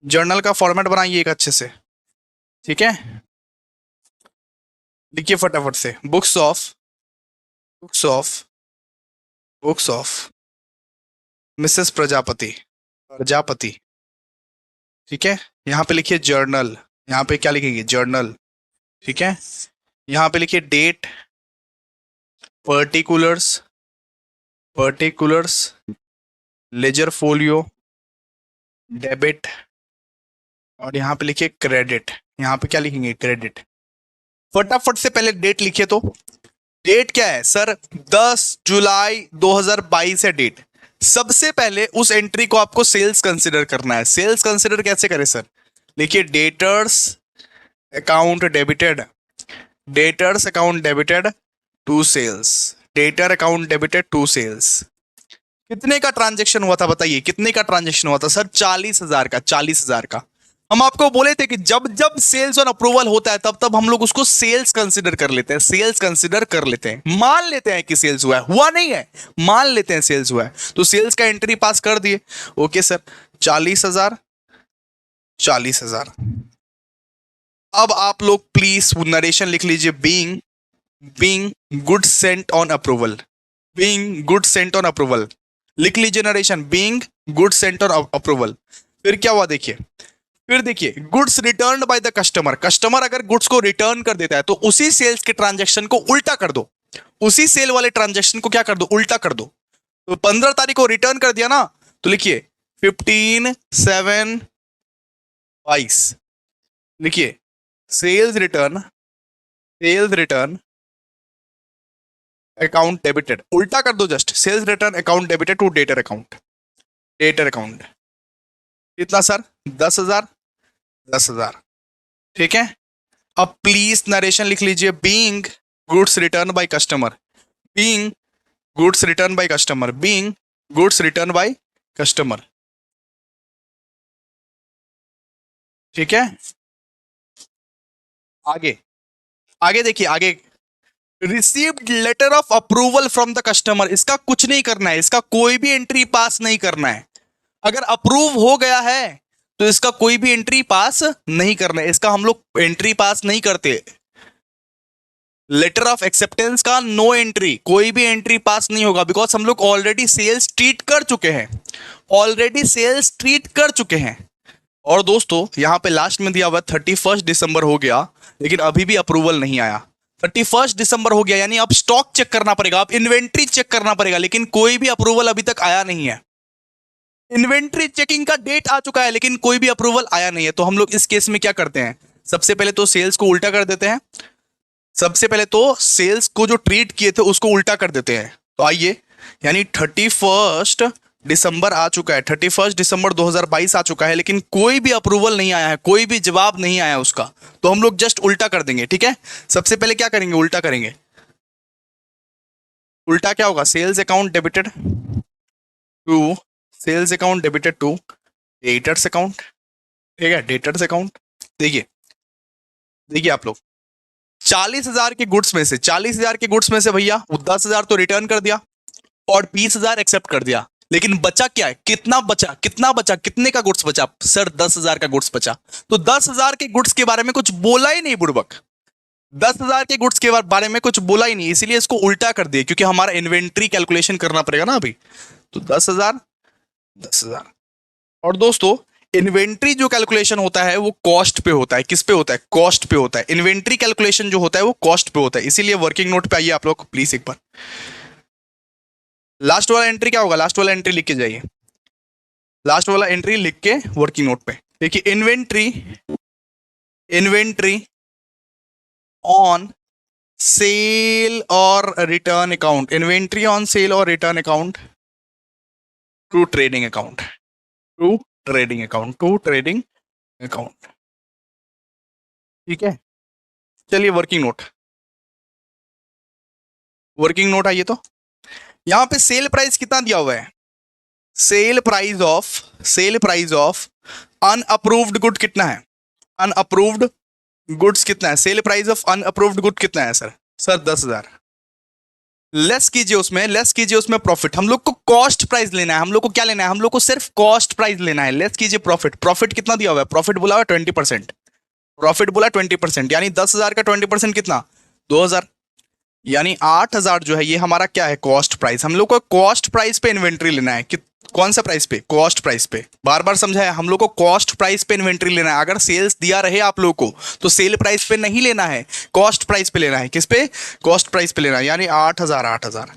जर्नल का फॉर्मेट बनाइए एक अच्छे से। ठीक है, लिखिए फटाफट से, books of books of books of Mrs Prajapati, Prajapati. ठीक है, यहां पे लिखिए जर्नल, यहां पे क्या लिखेंगे, जर्नल। ठीक है, यहां पे लिखिए date, particulars, particulars, ledger folio, debit, और यहां पे लिखिए क्रेडिट। यहां पे क्या लिखेंगे, क्रेडिट। फटाफट से पहले डेट लिखिए। तो डेट क्या है सर, 10 जुलाई 2022 है डेट। सबसे पहले उस एंट्री को आपको सेल्स कंसिडर करना है। सेल्स कंसिडर कैसे करें सर, लिखिए debtors account debited, debtors account debited to sales, debtor account debited to sales. कितने का ट्रांजेक्शन हुआ था बताइए, कितने का ट्रांजेक्शन हुआ था सर, 40,000 का, 40,000 का। हम आपको बोले थे कि जब जब सेल्स ऑन अप्रूवल होता है तब तब हम लोग उसको सेल्स कंसिडर कर लेते हैं, सेल्स कंसिडर कर लेते हैं, मान लेते हैं कि सेल्स हुआ है, हुआ नहीं है, मान लेते हैं सेल्स हुआ है। तो सेल्स का एंट्री पास कर दिए, ओके सर, 40,000, 40,000। अब आप लोग प्लीज नरेशन लिख लीजिए, being being good Saint on approval, being good Saint on approval. लिख लीजिए narration, being good Saint on approval. फिर क्या हुआ देखिए, फिर देखिए goods return by the customer. Customer अगर गुड्स को रिटर्न कर देता है तो उसी सेल्स के ट्रांजैक्शन को उल्टा कर दो, उसी सेल वाले ट्रांजैक्शन को क्या कर दो, उल्टा कर दो। तो 15 तारीख को रिटर्न कर दिया ना, तो लिखिए 15/7/22। लिखिए sales return, sales return account debited, उल्टा कर दो just, sales return account debited to debtor account, debtor account. कितना सर, 10,000, 10,000। ठीक है, अब प्लीज नरेशन लिख लीजिए, being goods return by customer, being goods return by customer, being goods return by customer. ठीक है, आगे, आगे देखिए, आगे received letter of approval from the customer. इसका कुछ नहीं करना है, इसका कोई भी एंट्री पास नहीं करना है। अगर अप्रूव हो गया है तो इसका कोई भी एंट्री पास नहीं करना है, इसका हम लोग एंट्री पास नहीं करते। लेटर ऑफ एक्सेप्टेंस का नो एंट्री, कोई भी एंट्री पास नहीं होगा, बिकॉज हम लोग ऑलरेडी सेल्स ट्रीट कर चुके हैं, ऑलरेडी सेल्स ट्रीट कर चुके हैं। और दोस्तों यहां पे लास्ट में दिया हुआ 31 दिसंबर हो गया, लेकिन अभी भी अप्रूवल नहीं आया। 31 दिसंबर हो गया, यानी अब स्टॉक चेक करना पड़ेगा, अब इन्वेंट्री चेक करना पड़ेगा, लेकिन कोई भी अप्रूवल अभी तक आया नहीं है। इन्वेंट्री चेकिंग का डेट आ चुका है लेकिन कोई भी अप्रूवल आया नहीं है। तो हम लोग इस केस में क्या करते हैं, सबसे पहले तो सेल्स को उल्टा कर देते हैं, सबसे पहले तो सेल्स को जो ट्रीट किए थे उसको उल्टा कर देते हैं। तो आइए, यानी 31 दिसंबर आ चुका है, 31 दिसंबर 2022 आ चुका है, लेकिन कोई भी अप्रूवल नहीं आया है, कोई भी जवाब नहीं आया उसका। तो हम लोग जस्ट उल्टा कर देंगे। ठीक है, सबसे पहले क्या करेंगे, उल्टा करेंगे। उल्टा क्या होगा, sales account debited to, sales account debited to debtors account. ठीक है, डेटर्स अकाउंट। देखिए, देखिए आप लोग 40,000 के गुड्स में से 40,000 के गुड्स में से भैया वो 10,000 तो रिटर्न कर दिया और 20,000 एक्सेप्ट कर दिया, लेकिन बचा क्या है, कितना बचा, कितने का गुड्स बचा सर, 10,000 का गुड्स बचा। तो 10,000 के गुड्स के बारे में कुछ बोला ही नहीं बुड़बक, 10,000 के गुड्स के बारे में कुछ बोला ही नहीं, इसीलिए इसको उल्टा कर दिया, क्योंकि हमारा इन्वेंट्री कैलकुलेशन करना पड़ेगा ना अभी। तो 10,000। और दोस्तों इन्वेंट्री जो कैलकुलेशन होता है वो कॉस्ट पे होता है, किस पे होता है, कॉस्ट पे होता है। इन्वेंट्री कैलकुलेशन जो होता है वो कॉस्ट पे होता है, इसीलिए वर्किंग नोट पे आइए आप लोग प्लीज एक बार। लास्ट वाला एंट्री क्या होगा, लास्ट वाला एंट्री लिख के जाइए, लास्ट वाला एंट्री लिख के वर्किंग नोट पे देखिए, इन्वेंट्री ऑन सेल और return account, inventory on sale और return account to trading account, to trading account. ठीक है, चलिए वर्किंग नोट आइए। तो यहां पे सेल प्राइस कितना दिया हुआ है, sale price of unapproved good कितना है, अनअप्रूव्ड गुड्स कितना है, sale price of unapproved good कितना है सर 10,000। लेस कीजिए उसमें प्रॉफिट, हम लोग को कॉस्ट प्राइस लेना है, हम लोग को क्या लेना है, हम लोग को सिर्फ कॉस्ट प्राइस लेना है। लेस कीजिए प्रॉफिट कितना दिया हुआ है, प्रॉफिट बोला हुआ 20%, प्रॉफिट बोला 20%, यानी 10,000 का 20% कितना 2,000, यानी 8,000 जो है ये हमारा क्या है, कॉस्ट प्राइस। हम लोग को कॉस्ट प्राइस पे इन्वेंट्री लेना है, कौन सा प्राइस पे, कॉस्ट प्राइस पे। बार बार समझाया, हम लोग को कॉस्ट प्राइस पे इन्वेंट्री लेना है। अगर सेल्स दिया रहे आप लोग को तो सेल प्राइस पे नहीं लेना है, कॉस्ट प्राइस पे लेना है। किस पे, कॉस्ट प्राइस पे लेना है, यानी 8,000।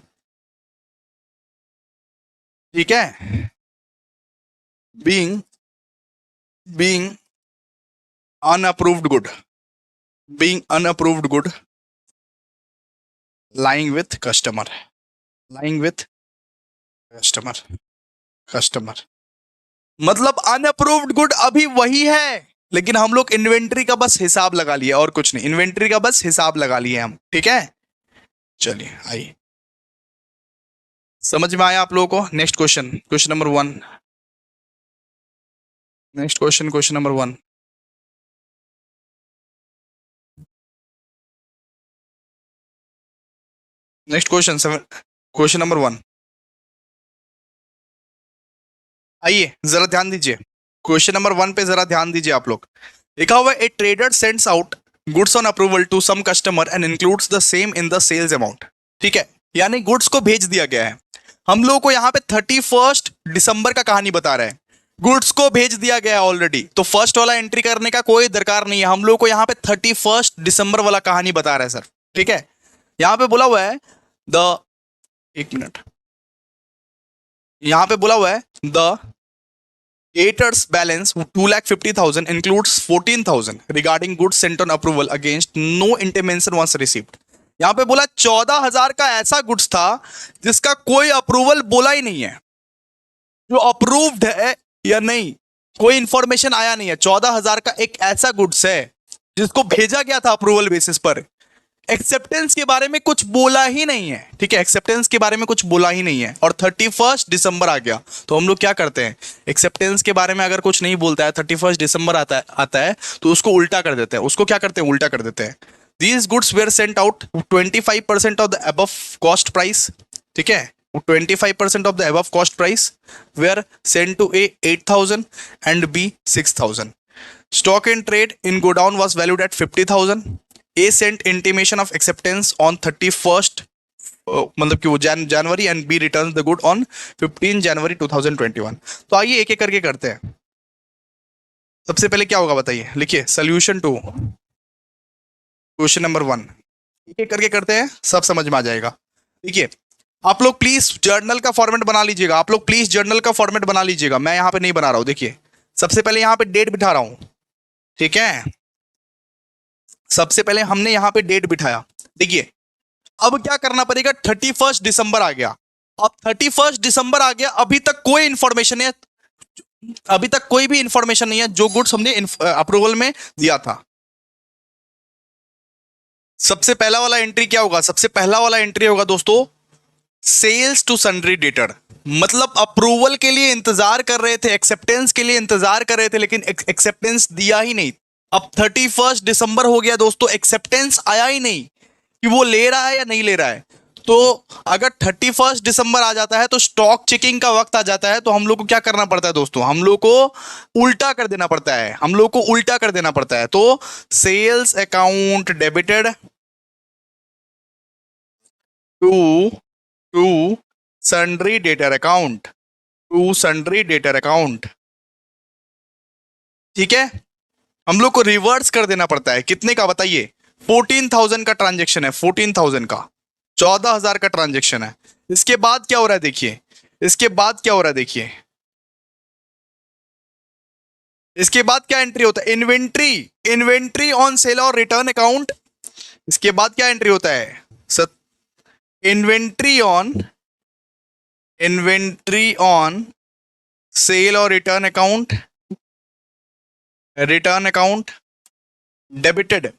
ठीक है, being unapproved good lying with customer, मतलब अनअप्रूव्ड गुड अभी वही है, लेकिन हम लोग इन्वेंट्री का बस हिसाब लगा लिए और कुछ नहीं, इन्वेंट्री का बस हिसाब लगा लिए हम। ठीक है, चलिए आइए, समझ में आया आप लोगों को। Next question number 1, next question number 1। Next question number 1, आइए जरा ध्यान दीजिए, क्वेश्चन नंबर 1 पे जरा ध्यान दीजिए आप लोग। लिखा हुआ है a trader sends out goods on approval to some customer and includes the same in the sales amount. ठीक है, यानी गुड्स को भेज दिया गया है, हम लोगों को यहाँ पे 31 दिसंबर का कहानी बता रहा है, गुड्स को भेज दिया गया है ऑलरेडी, तो फर्स्ट वाला एंट्री करने का कोई दरकार नहीं है, हम लोग को यहाँ पे 31 दिसंबर वाला कहानी बता रहा है सर। ठीक है, यहाँ पे बोला हुआ है एक मिनट, यहां पे बोला हुआ है debtors balance 2,50,000 includes 14,000 regarding goods sent on approval against no intimation was received. यहां पे बोला 14,000 का ऐसा गुड्स था जिसका कोई अप्रूवल बोला ही नहीं है, जो अप्रूव्ड है या नहीं कोई इंफॉर्मेशन आया नहीं है। 14,000 का एक ऐसा गुड्स है जिसको भेजा गया था अप्रूवल बेसिस पर, एक्सेप्टेंस के बारे में कुछ बोला ही नहीं है। ठीक है, एक्सेप्टेंस के बारे में कुछ बोला ही नहीं है, और 31 दिसंबर आ गया, तो हम लोग क्या करते हैं, एक्सेप्टेंस के बारे में अगर कुछ नहीं बोलता है, 31 दिसंबर आता है तो उसको उल्टा कर देते हैं, उसको क्या करते हैं, उल्टा कर देते हैं। These goods were sent out 25% of the above cost price. ठीक है, 25% of the above cost price were sent to A 8,000 and B 6,000। Stock in trade in godown was valued at 50,000। A sent intimation of acceptance on 31st मतलब कि वो January and B return the good on 15 January 2021। तो आइए एक एक करके करते हैं। सबसे पहले क्या होगा बताइए, लिखिए सोल्यूशन टू क्वेश्चन नंबर 1, एक एक करके करते हैं, सब समझ में आ जाएगा। देखिए आप लोग प्लीज जर्नल का फॉर्मेट बना लीजिएगा, आप लोग प्लीज जर्नल का फॉर्मेट बना लीजिएगा, मैं यहां पे नहीं बना रहा हूं। देखिए सबसे पहले यहां पे डेट बिठा रहा हूं, ठीक है, सबसे पहले हमने यहां पे डेट बिठाया। देखिए अब क्या करना पड़ेगा, 31 दिसंबर आ गया, अब 31 दिसंबर आ गया, अभी तक कोई इंफॉर्मेशन है, अभी तक कोई भी इंफॉर्मेशन नहीं है जो गुड्स हमने अप्रूवल में दिया था। सबसे पहला वाला एंट्री क्या होगा, सबसे पहला वाला एंट्री होगा दोस्तों सेल्स टू सन्ड्री डेटर, मतलब अप्रूवल के लिए इंतजार कर रहे थे, एक्सेप्टेंस के लिए इंतजार कर रहे थे, लेकिन एक्सेप्टेंस दिया ही नहीं, अब 31 दिसंबर हो गया दोस्तों, एक्सेप्टेंस आया ही नहीं कि वो ले रहा है या नहीं ले रहा है। तो अगर 31 दिसंबर आ जाता है तो स्टॉक चेकिंग का वक्त आ जाता है, तो हम लोग को क्या करना पड़ता है दोस्तों, हम लोग को उल्टा कर देना पड़ता है, हम लोग को उल्टा कर देना पड़ता है। तो sales account debited to to sundry debtor account, to sundry debtor account, ठीक है। हम लोग को रिवर्स कर देना पड़ता है, कितने का बताइए, 14,000 का ट्रांजेक्शन है, 14,000 का, 14,000 का ट्रांजेक्शन है। इसके बाद क्या हो रहा है देखिए, इसके बाद क्या हो रहा है देखिए, इसके बाद क्या एंट्री होता है, इन्वेंट्री, इन्वेंट्री ऑन सेल और रिटर्न अकाउंट। इसके बाद क्या एंट्री होता है, inventory on, inventory on sale और return account, return account debited to,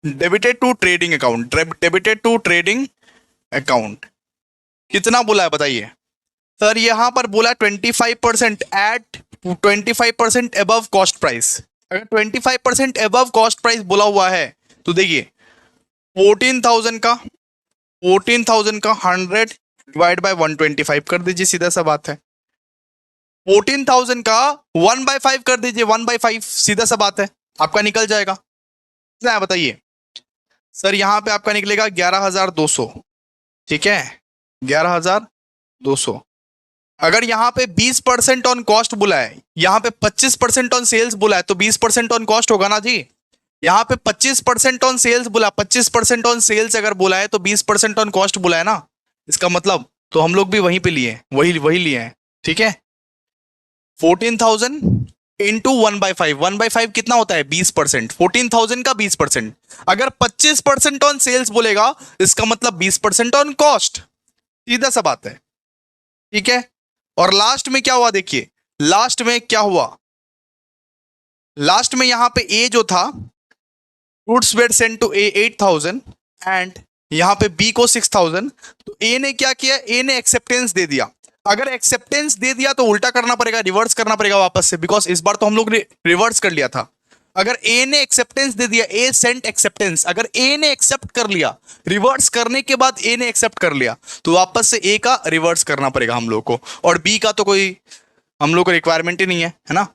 debited to trading account, debited to trading account. कितना बोला है बताइए सर, यहां पर बोला 25% एट 25% अबव कॉस्ट प्राइस। अगर 25% अबव कॉस्ट प्राइस बोला हुआ है तो देखिए 14,000 का, 14,000 का 100 डिवाइड बाय 125 कर दीजिए, सीधा सा बात है। 14,000 का 1/5 कर दीजिए, 1/5, सीधा सा बात है, आपका निकल जाएगा। कितना है बताइए सर, यहां पे आपका निकलेगा 11,200, ठीक है, 11,200। अगर यहाँ पे 20% ऑन कॉस्ट बोला है, यहाँ पे 25% ऑन सेल्स बोला है, तो 20% ऑन कॉस्ट होगा ना जी। यहाँ पे 25% ऑन सेल्स बोला, 25% ऑन सेल्स अगर बोला है तो 20% ऑन कॉस्ट बोला है ना, इसका मतलब तो हम लोग भी वहीं पे लिए, वही वही लिए हैं, ठीक है। 14,000 इंटू 1/5, 1/5 कितना होता है 20%, 14,000 का 20%। अगर 25% ऑन सेल्स बोलेगा इसका मतलब 20% ऑन कॉस्ट, सीधा सा बात है, ठीक है। और लास्ट में क्या हुआ देखिए, लास्ट में क्या हुआ, लास्ट में यहां पे ए जो था, goods were sent to A 8,000 and यहां पे बी को 6,000, तो ए ने क्या किया, ए ने एक्सेप्टेंस दे दिया। अगर एक्सेप्टेंस दे दिया तो उल्टा करना पड़ेगा, रिवर्स करना पड़ेगा वापस से, बिकॉज इस बार तो हम लोग ने रिवर्स कर लिया था। अगर ए ने एक्सेप्टेंस दे दिया, ए सेंट एक्सेप्टेंस, अगर ए ने एक्सेप्ट कर लिया, रिवर्स करने के बाद ए ने एक्सेप्ट कर लिया, तो वापस से ए का रिवर्स करना पड़ेगा हम लोग को, और बी का तो कोई हम लोग को रिक्वायरमेंट ही नहीं है ना।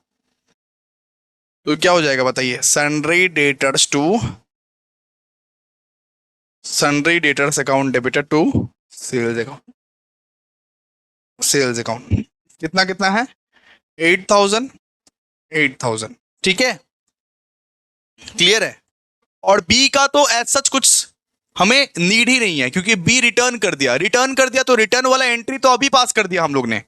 तो क्या हो जाएगा बताइए, sundry debtors to, sundry debtors account debited to sales account, sales account कितना कितना है 8,000, 8,000, ठीक है, क्लियर है। और बी का तो एज सच कुछ हमें नीड ही नहीं है, क्योंकि बी रिटर्न कर दिया, रिटर्न कर दिया तो रिटर्न वाला एंट्री तो अभी पास कर दिया हम लोग ने,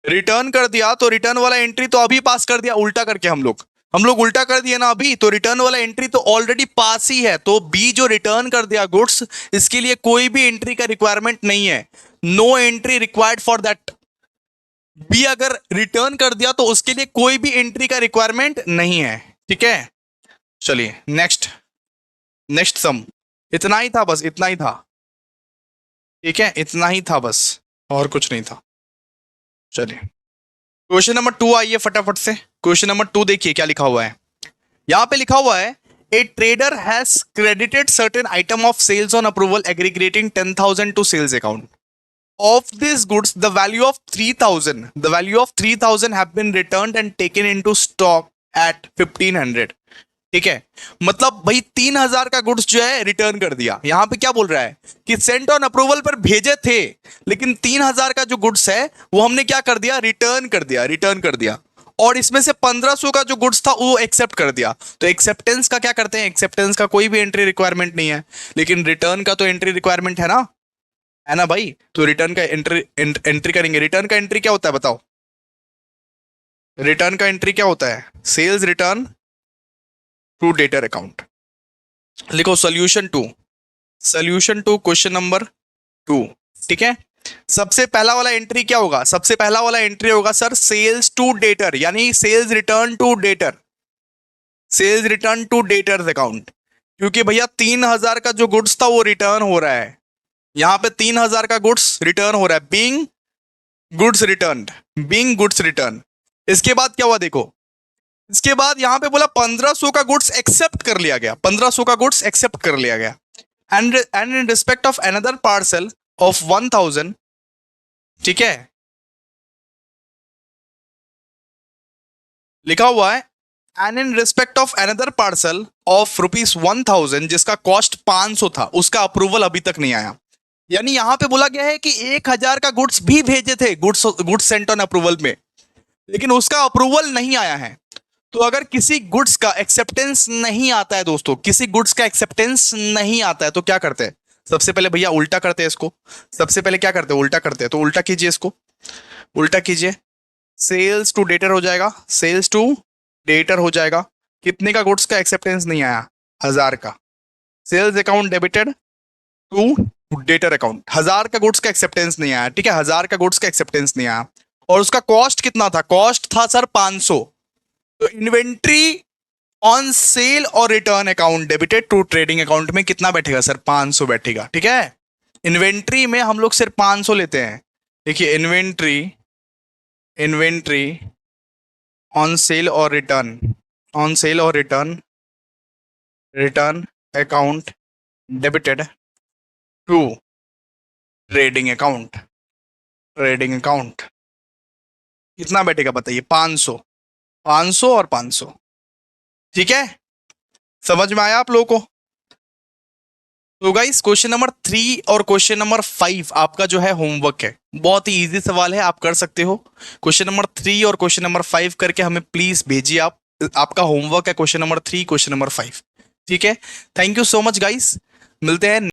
रिटर्न कर दिया तो रिटर्न वाला एंट्री तो अभी पास कर दिया, उल्टा करके हम लोग उल्टा कर दिया ना अभी, तो रिटर्न वाला एंट्री तो ऑलरेडी पास ही है। तो बी जो रिटर्न कर दिया गुड्स, इसके लिए कोई भी एंट्री का रिक्वायरमेंट नहीं है, no entry required for that. B अगर रिटर्न कर दिया तो उसके लिए कोई भी एंट्री का रिक्वायरमेंट नहीं है, ठीक है। चलिए नेक्स्ट, नेक्स्ट सम, इतना ही था बस, इतना ही था, ठीक है, इतना ही था बस, और कुछ नहीं था। चलिए क्वेश्चन नंबर 2 आइए फटाफट से। क्वेश्चन नंबर 2 देखिए क्या लिखा हुआ है, यहां पे लिखा हुआ है a trader has credited certain item of sales on approval aggregating 10,000 to sales account of these goods the value of 3,000 have been returned and taken into stock at 1,500, ठीक है। मतलब भाई 3,000 का गुड्स जो है रिटर्न कर दिया। यहां पे क्या बोल रहा है कि सेंट ऑन अप्रूवल पर भेजे थे, लेकिन 3,000 का जो गुड्स है वो हमने क्या कर दिया, रिटर्न कर दिया, रिटर्न कर दिया। और इसमें से 1,500 का जो गुड्स था वो एक्सेप्ट कर दिया। तो एक्सेप्टेंस का क्या करते हैं, एक्सेप्टेंस का कोई भी एंट्री रिक्वायरमेंट नहीं है, लेकिन रिटर्न का तो एंट्री रिक्वायरमेंट है ना भाई। तो रिटर्न का एंट्री करेंगे। रिटर्न का एंट्री क्या होता है बताओ, रिटर्न का एंट्री क्या होता है, sales return to debtor account. लिखो सोल्यूशन टू क्वेश्चन नंबर 2, ठीक है। सबसे पहला वाला एंट्री क्या होगा, सबसे पहला वाला एंट्री होगा सर सेल्स टू डेटर, यानी sales return to debtor, sales return to debtors account. क्योंकि भैया 3,000 का जो गुड्स था वो रिटर्न हो रहा है, यहां पे 3,000 का गुड्स रिटर्न हो रहा है, being goods return, being goods return. इसके बाद क्या हुआ देखो, इसके बाद यहां पे बोला 1500 का गुड्स एक्सेप्ट कर लिया गया, 1500 का गुड्स एक्सेप्ट कर लिया गया, and in respect of another parcel of 1000, ठीक है, लिखा हुआ है and in respect of another parcel of ₹1000 जिसका कॉस्ट 500 था, उसका अप्रूवल अभी तक नहीं आया। यानी यहां पे बोला गया है कि 1000 का गुड्स भी भेजे थे, गुड्स सेंट ऑन अप्रूवल में, लेकिन उसका अप्रूवल नहीं आया है। तो अगर किसी गुड्स का एक्सेप्टेंस नहीं आता है दोस्तों, किसी गुड्स का एक्सेप्टेंस नहीं आता है तो क्या करते हैं? सबसे पहले भैया उल्टा करते हैं इसको, सबसे पहले क्या करते हैं? उल्टा करते हैं। तो उल्टा कीजिए, इसको उल्टा कीजिए, सेल्स टू डेटर हो जाएगा, सेल्स टू डेटर हो जाएगा। कितने का गुड्स का एक्सेप्टेंस नहीं आया? 1000 का। Sales account debited to debtor account, 1000 का गुड्स का एक्सेप्टेंस नहीं आया, ठीक है, 1000 का गुड्स का एक्सेप्टेंस नहीं आया, और उसका कॉस्ट कितना था? कॉस्ट था सर 500। तो इन्वेंट्री ऑन सेल और return account debited to trading account में कितना बैठेगा सर? 500 बैठेगा, ठीक है। इन्वेंट्री में हम लोग सिर्फ 500 लेते हैं। देखिए इन्वेंट्री ऑन सेल और return account debited to trading account कितना बैठेगा बताइए? 500 और 500, ठीक है। समझ में आया आप लोगों को? तो गाइस क्वेश्चन नंबर 3 और क्वेश्चन नंबर 5 आपका जो है होमवर्क है, बहुत ही इजी सवाल है, आप कर सकते हो। क्वेश्चन नंबर 3 और क्वेश्चन नंबर 5 करके हमें प्लीज भेजिए आप, आपका होमवर्क है क्वेश्चन नंबर 3 क्वेश्चन नंबर 5, ठीक है। Thank you so much guys, मिलते हैं